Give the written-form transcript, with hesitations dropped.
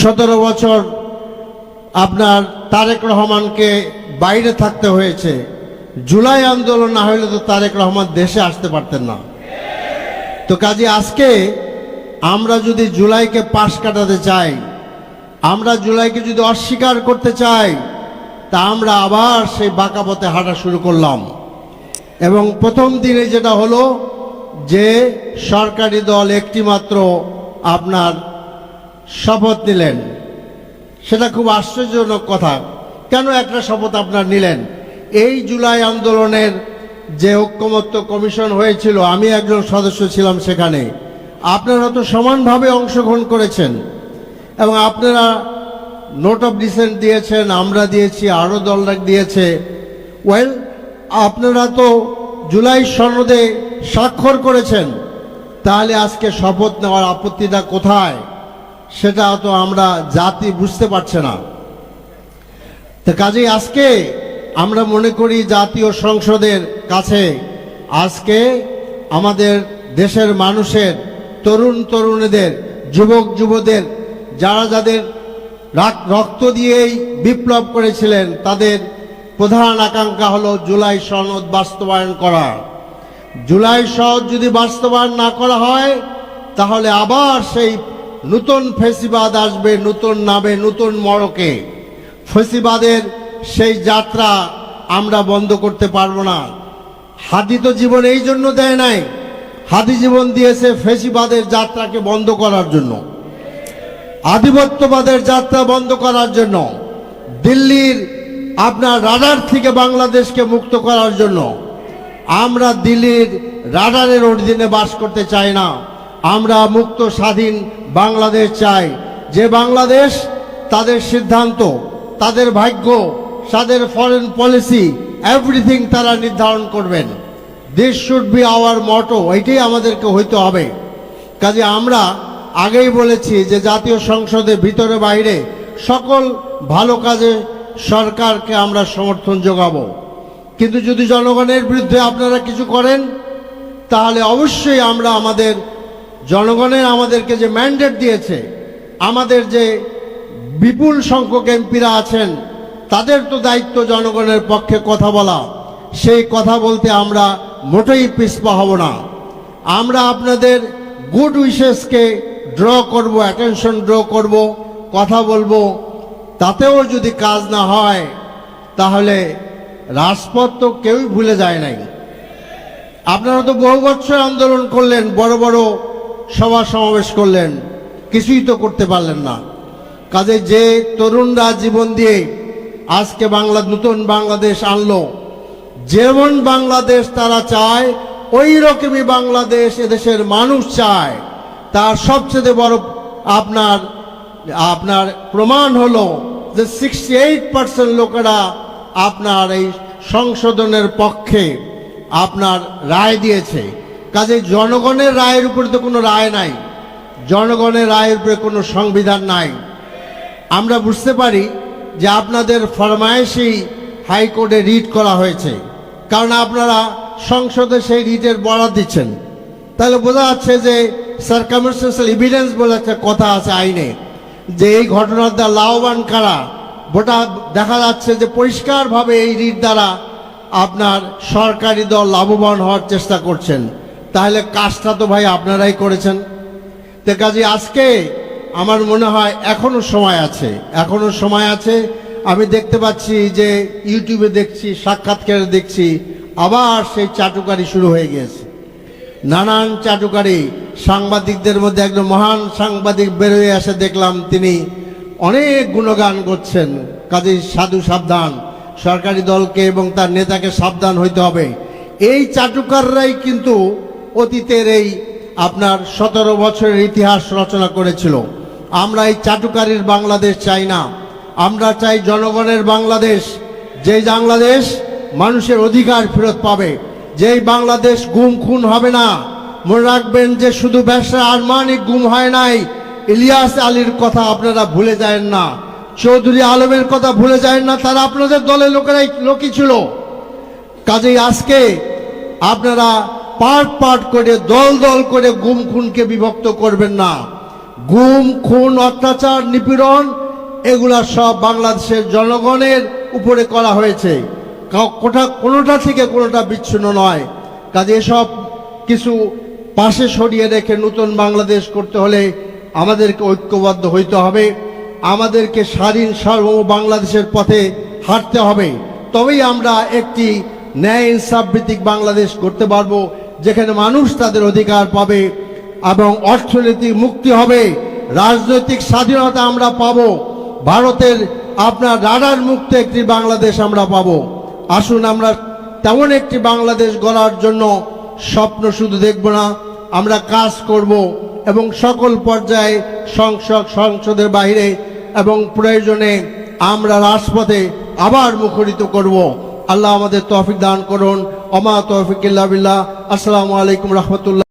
17 বছর আপনার তারেক রহমানকে বাইরে থাকতে হয়েছে। জুলাই আন্দোলন না হলে তো তারেক রহমান দেশে আসতে পারতেন না। তো কাজে আজকে আমরা যদি জুলাইকে পাশ কাটাতে চাই, আমরা জুলাইকে যদি অস্বীকার করতে চাই, তা আমরা আবার সেই বাঁকা পথে হাঁটা শুরু করলাম। এবং প্রথম দিনে যেটা হলো যে সরকারি দল একটি মাত্র আপনার শপথ নিলেন, সেটা খুব আশ্চর্যজনক কথা। কেন একটা শপথ আপনার নিলেন? এই জুলাই আন্দোলনের যে ঐক্যমত্য কমিশন হয়েছিল, আমি একজন সদস্য ছিলাম সেখানে, আপনারা তো সমানভাবে অংশগ্রহণ করেছেন এবং আপনারা নোট অফ ডিসেন্ট দিয়েছেন, আমরা দিয়েছি, আরও দলরা দিয়েছে। ওয়েল, আপনারা তো জুলাই সনদে স্বাক্ষর করেছেন, তাহলে আজকে শপথ নেওয়ার আপত্তিটা কোথায়? সেটা তো আমরা জাতি বুঝতে পারছে না। তো কাজেই আজকে আমরা মনে করি জাতীয় সংসদের কাছে আজকে আমাদের দেশের মানুষের, তরুণ তরুণীদের, যুবক যুবদের, যাদের রক্ত দিয়েই বিপ্লব করেছিলেন, তাদের প্রধান আকাঙ্ক্ষা হলো জুলাই সনদ বাস্তবায়ন করা। জুলাই সনদ যদি বাস্তবায়ন না করা হয়, তাহলে আবার সেই নতুন ফেসিবাদ আসবে, নতুন নামে, নতুন মড়কে। ফেসিবাদের সেই যাত্রা আমরা বন্ধ করতে পারবো না। হাদি তো জীবন এই জন্য দেয় নাই, হাদি জীবন দিয়েছে ফেসিবাদের যাত্রাকে বন্ধ করার জন্য, আধিপত্যবাদের যাত্রা বন্ধ করার জন্য, দিল্লির আপনার রাডার থেকে বাংলাদেশকে মুক্ত করার জন্য। আমরা দিল্লির রাডারের অধীনে বাস করতে চাই না। আমরা মুক্ত স্বাধীন বাংলাদেশ চাই, যে বাংলাদেশ তাদের সিদ্ধান্ত, তাদের ভাগ্য, তাদের ফরেন পলিসি, এভরিথিং তারা নির্ধারণ করবেন। দিস শুড বি আওয়ার মটো, এটাই আমাদেরকে হইতে হবে। কাজে আমরা আগেই বলেছি যে জাতীয় সংসদের ভিতরে বাইরে সকল ভালো কাজে সরকারকে আমরা সমর্থন যোগাবো। কিন্তু যদি জনগণের বিরুদ্ধে আপনারা কিছু করেন, তাহলে অবশ্যই আমরা জনগণের আমাদেরকে যে ম্যান্ডেট দিয়েছে, আমাদের যে বিপুল সংখ্যক এমপিরা আছেন, তাদের তো দায়িত্ব জনগণের পক্ষে কথা বলা। সেই কথা বলতে আমরা মোটেই পিছপা হব না। আমরা আপনাদের গুড উইশেসকে ড্র করব, অ্যাটেনশন ড্র করব, কথা বলবো। তাতেও যদি কাজ না হয়, তাহলে রাজপথ তো কেউই ভুলে যায় নাই। আপনারা তো বহু বছর আন্দোলন করলেন, বড় বড় সভা সমাবেশ করলেন, কিছুই তো করতে পারলেন না। কাজে যে তরুণরা জীবন দিয়ে আজকে নতুন বাংলাদেশ আনলো, যেমন বাংলাদেশ তারা চায়, ওই রকমই বাংলাদেশ এদেশের মানুষ চায়। তার সবচেয়ে বড় আপনার প্রমাণ হলো যে 68% লোকেরা আপনার এই সংশোধনের পক্ষে আপনার রায় দিয়েছে। কাজে জনগণের রায়ের উপরে তো কোনো রায় নাই, জনগণের রায়ের উপরে কোনো সংবিধান নাই। আমরা বুঝতে পারি যে আপনাদের ফরমায়েশই হাইকোর্টে রিট করা হয়েছে, কারণ আপনারা সংসদে সেই রিটের বরাদ দিচ্ছেন। তাহলে বোঝা যাচ্ছে যে সার্কামস্টেন্সিয়াল এভিডেন্স বলে একটা কথা আছে আইনে, যে এই ঘটনার দ্বারা লাভবান কারা, ওটা দেখা যাচ্ছে যে পরিষ্কারভাবে এই রিট দ্বারা আপনার সরকারি দল লাভবান হওয়ার চেষ্টা করছেন। তাহলে কাজটা তো ভাই আপনারাই করেছেন। তো কাজে আজকে আমার মনে হয় এখনো সময় আছে, এখনো সময় আছে। আমি দেখতে পাচ্ছি যে ইউটিউবে দেখছি, সাক্ষাৎকারে দেখছি, আবার সেই চাটুকারি শুরু হয়ে গিয়েছে। নানান চাটুকারি, সাংবাদিকদের মধ্যে একজন মহান সাংবাদিক বেরোয় আসে, দেখলাম তিনি অনেক গুণগান করছেন। কাজেই সাধু সাবধান, সরকারি দলকে এবং তার নেতাকে সাবধান হইতে হবে। এই চাটুকাররাই কিন্তু অতীতের এই আপনার 17 বছরের ইতিহাস রচনা করেছিল। আমরা এই চাটুকারির বাংলাদেশ চাই না, আমরা চাই জনগণের বাংলাদেশ, যেই বাংলাদেশ মানুষের অধিকার ফেরত পাবে, যেই বাংলাদেশ গুম খুন হবে না। মনে রাখবেন যে শুধু ব্যবসা আরমানিক গুম হয় নাই, ইলিয়াস আলীর কথা আপনারা ভুলে যায় না, চৌধুরী আলমের কথা ভুলে যায় না, তারা আপনাদের দলের লোকই ছিল। কাজেই আজকে আপনারা পার্ট পার্ট করে, দল দল করে গুম খুনকে বিভক্ত করবেন না। গুম, খুন, অত্যাচার, নিপীড়ন এগুলা সব বাংলাদেশের জনগণের উপরে করা হয়েছে। কোনোটা থেকে কোনোটা বিচ্ছিন্ন নয়। কাজে এসব কিছু পাশে সরিয়ে রেখে নতুন বাংলাদেশ করতে হলে আমাদেরকে ঐক্যবদ্ধ হইতে হবে, আমাদেরকে স্বাধীন সার্বভৌম বাংলাদেশের পথে হাঁটতে হবে। তবেই আমরা একটি ন্যায় ইনসাফ ভিত্তিক বাংলাদেশ করতে পারবো, যেখানে মানুষ তাদের অধিকার পাবে এবং অর্থনৈতিক মুক্তি হবে, রাজনৈতিক স্বাধীনতা আমরা পাবো, ভারতের আপনার রাডার মুক্ত একটি বাংলাদেশ আমরা পাবো। আসুন আমরা তেমন একটি বাংলাদেশ গড়ার জন্য স্বপ্ন শুধু দেখব না, আমরা কাজ করব এবং সকল পর্যায়ে সংসদের বাইরে এবং প্রয়োজনে আমরা রাজপথে আবার মুখরিত করব। আল্লাহ আমাদের তৌফিক দান করুন। ওমা তৌফিক ইল্লা বিল্লাহ। আসসালামু আলাইকুম রহমতুল্লাহ।